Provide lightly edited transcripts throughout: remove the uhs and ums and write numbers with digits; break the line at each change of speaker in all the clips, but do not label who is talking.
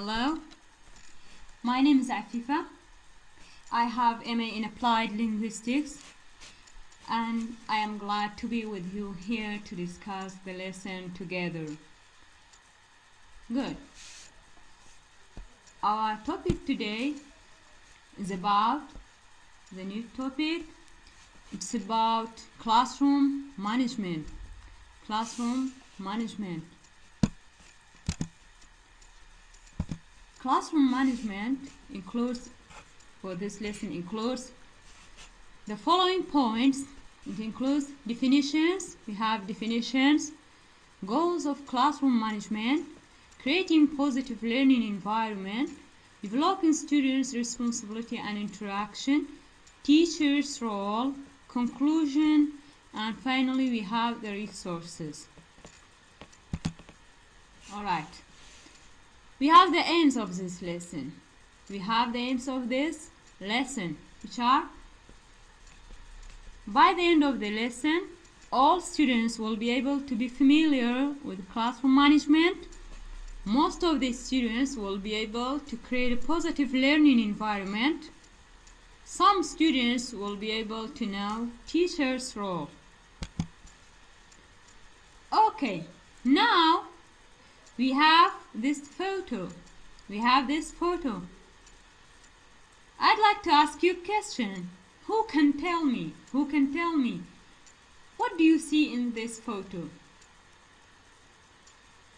Hello, my name is Afifa. I have MA in Applied Linguistics and I am glad to be with you here to discuss the lesson together. Good. Our topic today is about the new topic. It's about classroom management. Classroom management. Classroom management includes, for this lesson, includes the following points. It includes definitions. We have definitions, goals of classroom management, creating positive learning environment, developing students' responsibility and interaction, teachers' role, conclusion, and finally we have the resources. Alright. We have the aims of this lesson. We have the aims of this lesson, which are: by the end of the lesson, all students will be able to be familiar with classroom management. Most of the students will be able to create a positive learning environment. Some students will be able to know teacher's role. Okay, now we have this photo. I'd like to ask you a question. Who can tell me? What do you see in this photo?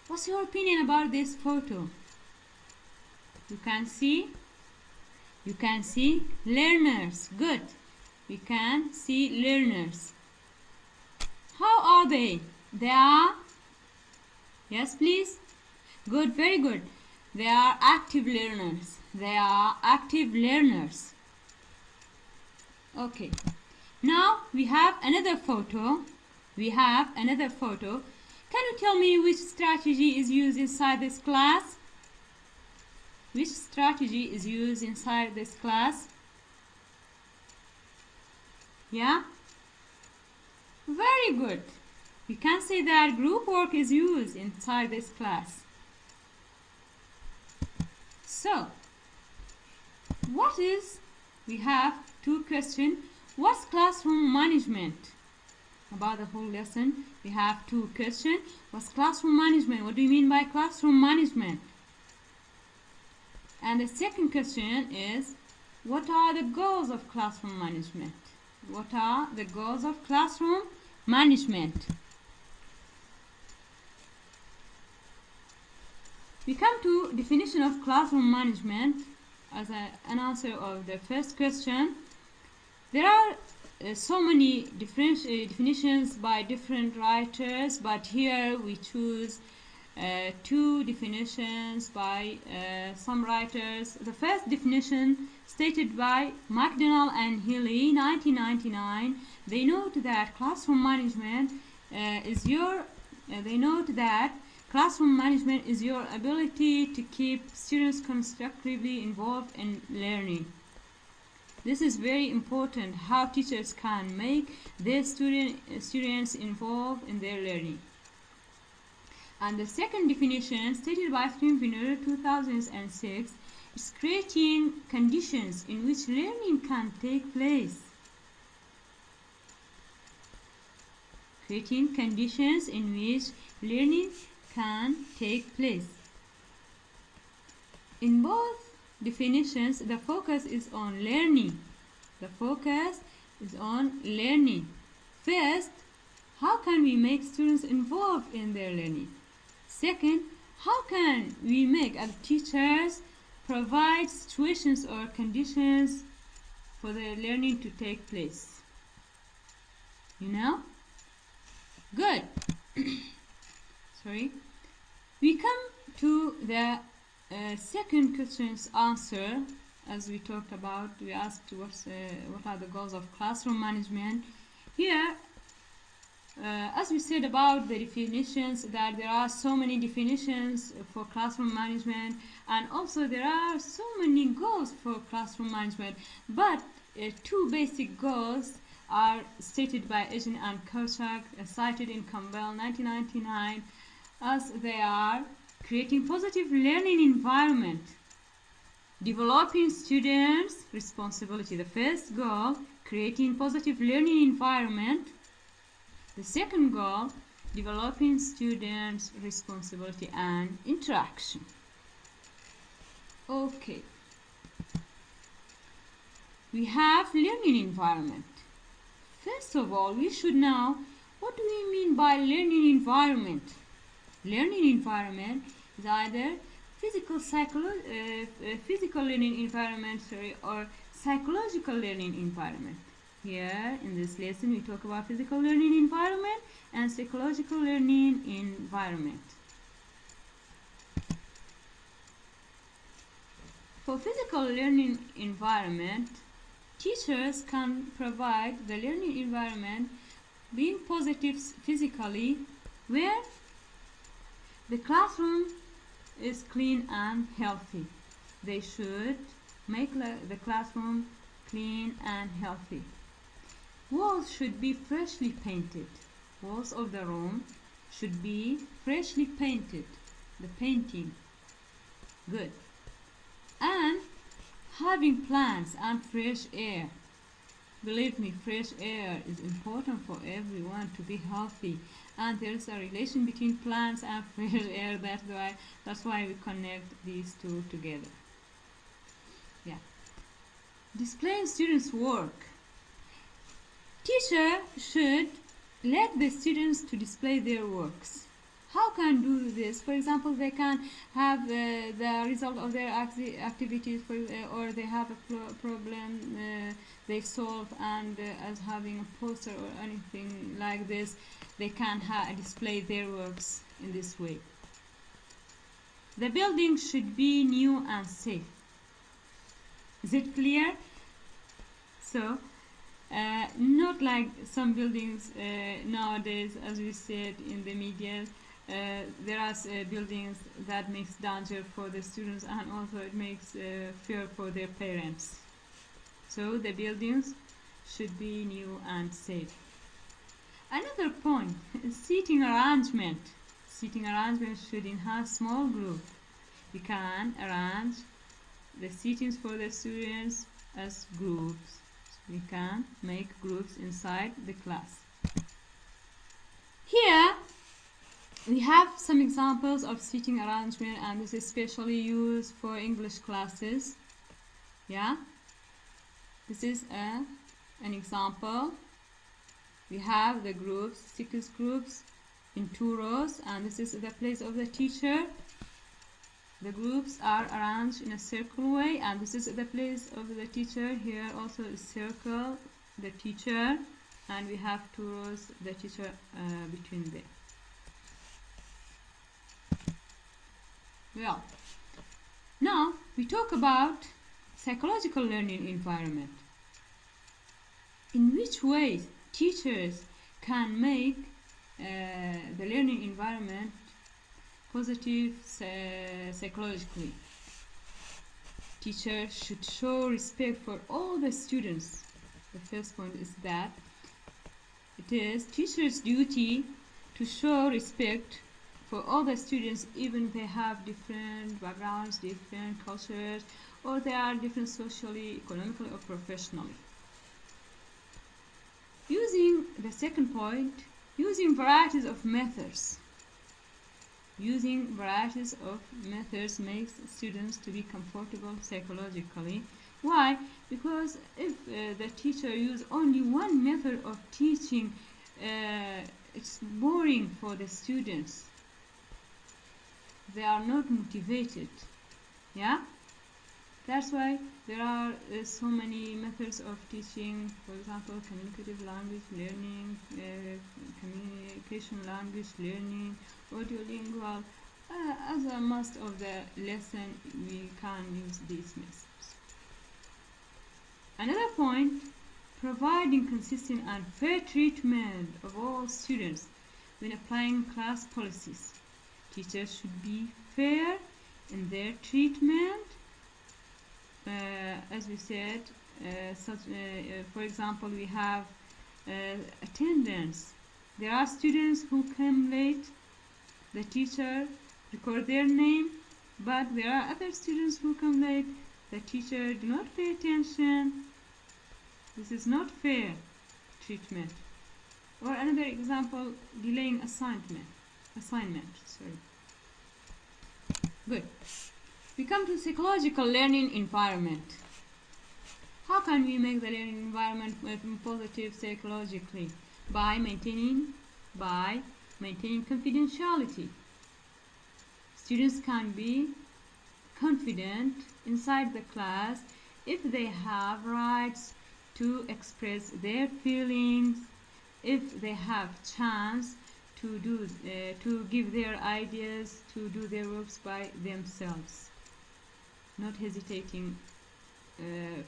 What's your opinion about this photo? You can see learners. Good. We can see learners. How are they? They are, yes please. Good, very good. They are active learners. Okay. Now we have another photo. Can you tell me which strategy is used inside this class? Yeah? Very good. We can say that group work is used inside this class. So, we have two questions. What's classroom management? About the whole lesson, we have two questions. What's classroom management? What do you mean by classroom management? And the second question is, what are the goals of classroom management? We come to definition of classroom management. As an answer of the first question, there are so many different definitions by different writers, but here we choose two definitions by some writers. The first definition, stated by McDonnell and Healy, 1999. They note that classroom management is your ability to keep students constructively involved in learning. This is very important, how teachers can make their students involved in their learning. And the second definition, stated by Swinburne, 2006, is creating conditions in which learning can take place. In both definitions, the focus is on learning. First, how can we make students involved in their learning? Second, how can we make as teachers provide situations or conditions for the learning to take place? Good. Sorry. We come to the second question's answer. As we talked about, we asked what are the goals of classroom management. Here, as we said about the definitions, that there are so many definitions for classroom management, and also there are so many goals for classroom management, but two basic goals are stated by Egan and Kochak, cited in Campbell 1999, as they are creating positive learning environment, developing students' responsibility. The first goal, creating positive learning environment. The second goal, developing students' responsibility and interaction. Okay. We have learning environment. First of all, we should know what do we mean by learning environment. Learning environment is either physical learning environment, or psychological learning environment. Here in this lesson we talk about physical learning environment and psychological learning environment. For physical learning environment, teachers can provide the learning environment being positive physically, where the classroom is clean and healthy. They should make the classroom clean and healthy. Walls should be freshly painted. Walls of the room should be freshly painted. The painting. Good. And having plants and fresh air. Believe me, fresh air is important for everyone to be healthy, and there's a relation between plants and fresh air. That's why we connect these two together. Yeah. Displaying students' work. Teacher should let the students to display their works. How can do this? For example, they can have the result of their activities, or they have a problem they solve, and as having a poster or anything like this, they can display their works in this way. The building should be new and safe. Is it clear? So, not like some buildings nowadays, as we said in the media. There are buildings that makes danger for the students, and also it makes fear for their parents. So the buildings should be new and safe. Another point is seating arrangement. Seating arrangement should enhance small group. We can arrange the seatings for the students as groups. So we can make groups inside the class. Here we have some examples of seating arrangement, and this is especially used for English classes. Yeah, this is an example. We have the groups, 6 groups in 2 rows, and this is the place of the teacher. The groups are arranged in a circle way, and this is the place of the teacher. Here also is circle, the teacher, and we have 2 rows, the teacher between them. Well, now we talk about psychological learning environment. In which ways teachers can make the learning environment positive psychologically. Teachers should show respect for all the students. The first point is that it is teachers' duty to show respect for all the students, even if they have different backgrounds, different cultures, or they are different socially, economically, or professionally. Using the second point, using varieties of methods. Using varieties of methods makes students to be comfortable psychologically. Why? Because if the teacher uses only one method of teaching, it's boring for the students. They are not motivated. Yeah? That's why there are so many methods of teaching. For example, communicative language learning, communication language learning, audiolingual. As a most of the lesson, we can use these methods. Another point, providing consistent and fair treatment of all students when applying class policies. Teachers should be fair in their treatment. As we said, for example, we have attendance. There are students who come late. The teacher record their name, but there are other students who come late. The teacher do not pay attention. This is not fair treatment. Or another example, delaying assignment. Sorry. Good. We come to psychological learning environment. How can we make the learning environment positive psychologically? By maintaining confidentiality. Students can be confident inside the class if they have rights to express their feelings, if they have chance to give their ideas, to do their works by themselves, not hesitating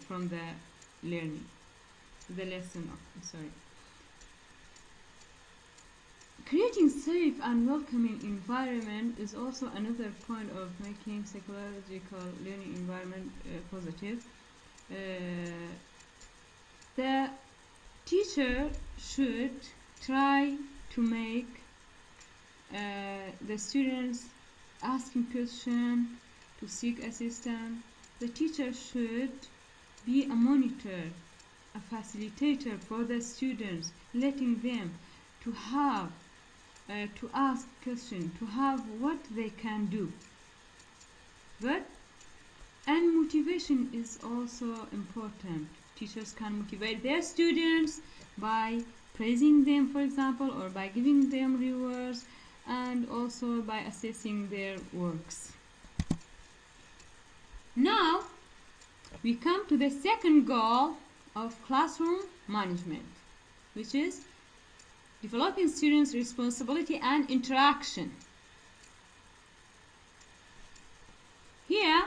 from the learning, the lesson. Creating safe and welcoming environment is also another point of making psychological learning environment positive. The teacher should try to make the students asking questions, to seek assistance. The teacher should be a monitor, a facilitator for the students, letting them to have to ask questions, to have what they can do. And motivation is also important. Teachers can motivate their students by praising them, for example, or by giving them rewards, and also by assessing their works. Now we come to the second goal of classroom management, which is developing students' responsibility and interaction. Here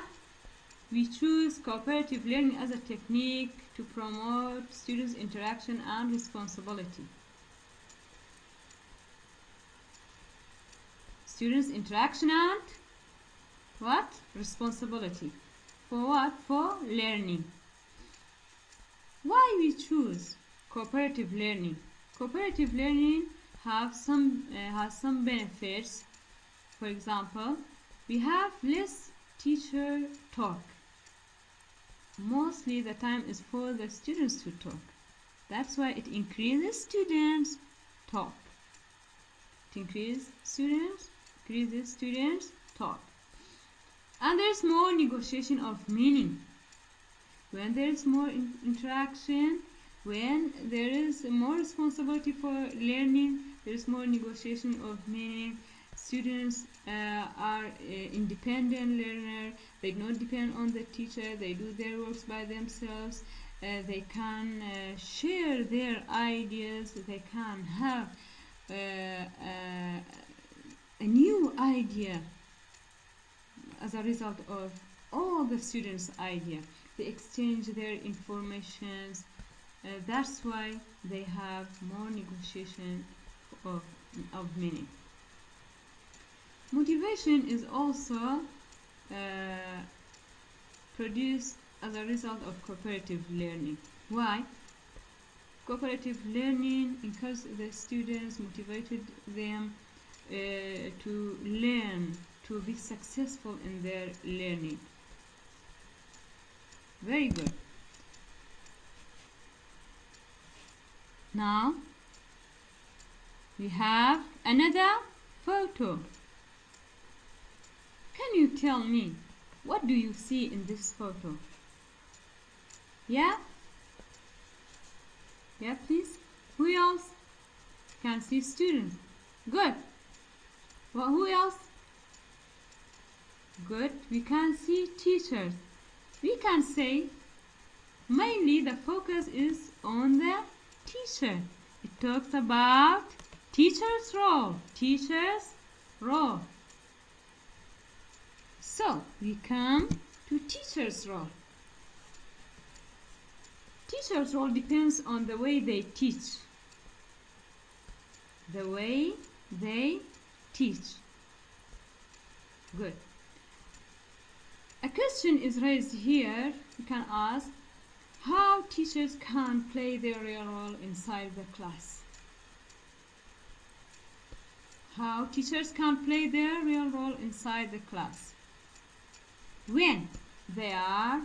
we choose cooperative learning as a technique to promote students' interaction and responsibility. Students' interaction and what? Responsibility. For what? For learning. Why we choose cooperative learning? Cooperative learning has some benefits. For example, we have less teacher talk. Mostly the time is for the students to talk. That's why it increases students' talk. It increases students' talk. And there's more negotiation of meaning. When there's more interaction, when there is more responsibility for learning, there is more negotiation of meaning. Students are independent learners. They don't depend on the teacher. They do their works by themselves. They can share their ideas. They can have a new idea as a result of all the students' idea. They exchange their informations. That's why they have more negotiation of meaning. Motivation is also produced as a result of cooperative learning. Why? Cooperative learning encourages the students, motivated them to learn, to be successful in their learning. Very good. Now we have another photo. Can you tell me, what do you see in this photo? Yeah? Yeah, please. Who else? Can see students. Good. Well, who else? Good. We can see teachers. We can say mainly the focus is on the teacher. It talks about teacher's role. Teacher's role. So we come to teacher's role. Teacher's role depends on the way they teach. The way they teach. Good. A question is raised here. You can ask how teachers can play their real role inside the class. how teachers can play their real role inside the class. When they are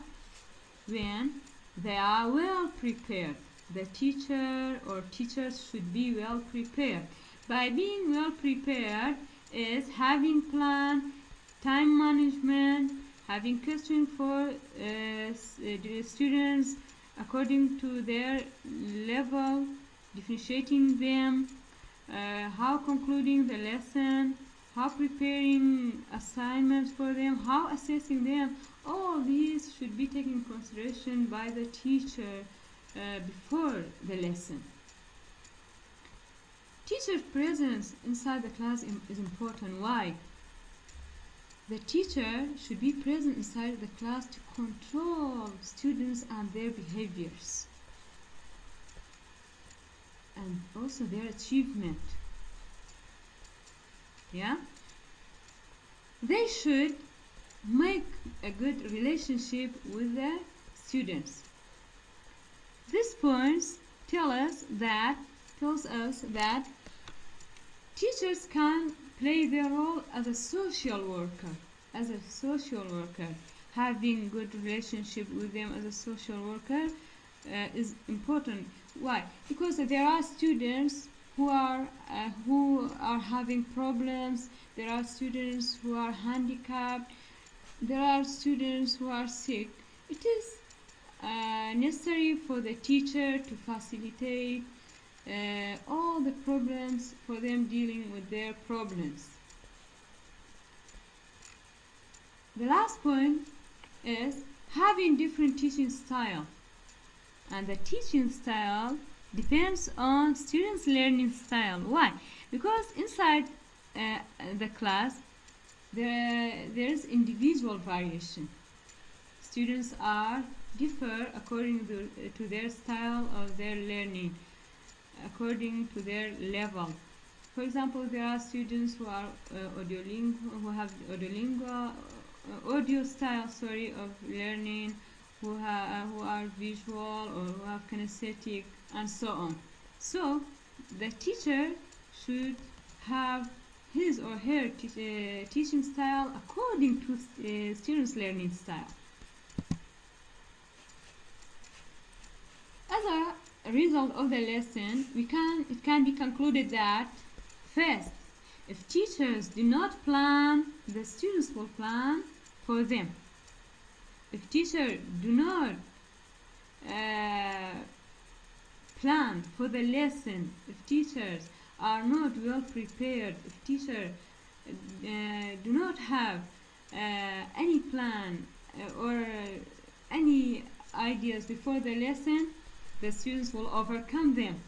well prepared. The teacher or teachers should be well prepared. By being well prepared is having plan, time management, having questions for the students according to their level, differentiating them, how concluding the lesson, how preparing assignments for them, how assessing them. All these should be taken into consideration by the teacher before the lesson. Teacher's presence inside the class is important. Why? The teacher should be present inside the class to control students and their behaviors and also their achievement. Yeah? They should make a good relationship with the students. These points tells us that teachers can play their role as a social worker. Having good relationship with them as a social worker is important. Why? Because there are students who are having problems. There are students who are handicapped. There are students who are sick. It is necessary for the teacher to facilitate all the problems for them dealing with their problems. The last point is having different teaching style, and the teaching style depends on students' learning style. Why? Because inside the class there is individual variation. Students differ according to their style of their learning, according to their level. For example, there are students who are audio style of learning, who are visual or who have kinesthetic, and so on. So the teacher should have his or her teaching style according to students' learning style. As a result of the lesson, it can be concluded that first, if teachers do not plan, the students will plan for them. If teachers do not plan for the lesson, if teachers are not well prepared, if teachers do not have any plan or any ideas before the lesson, the students will overcome them.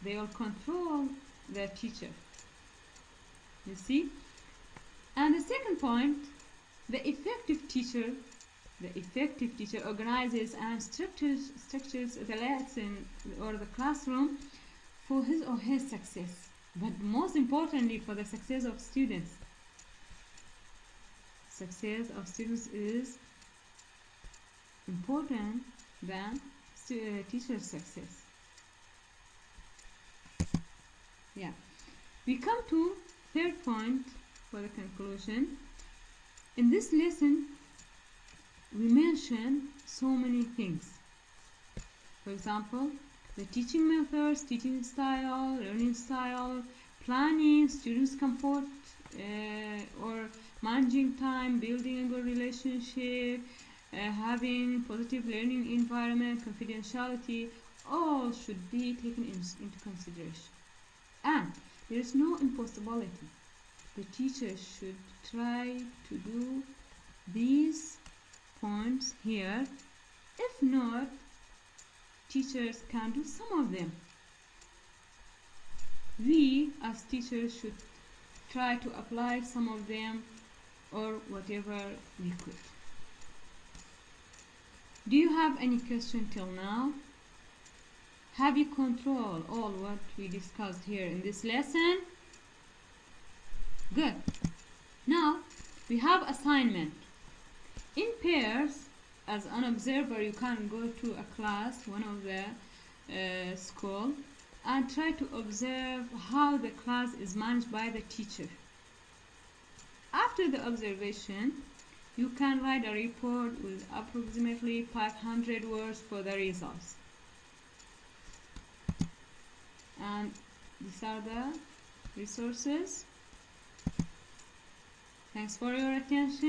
They will control the teacher. You see? And the second point, the effective teacher organizes and structures the lesson or the classroom for his or her success, but most importantly for the success of students. Success of students is important than teacher's success. Yeah. We come to third point for the conclusion. In this lesson, we mention so many things. For example, the teaching methods, teaching style, learning style, planning, students' comfort, or managing time, building a good relationship, having positive learning environment, confidentiality, all should be taken into consideration. And there is no impossibility. The teacher should try to do these points here. If not, teachers can do some of them. We as teachers should try to apply some of them or whatever we could. Do you have any question till now? Have you controlled all what we discussed here in this lesson? Good. Now we have assignment. In pairs, as an observer, you can go to a class, one of the school, and try to observe how the class is managed by the teacher. After the observation, you can write a report with approximately 500 words for the results. And these are the resources. Thanks for your attention.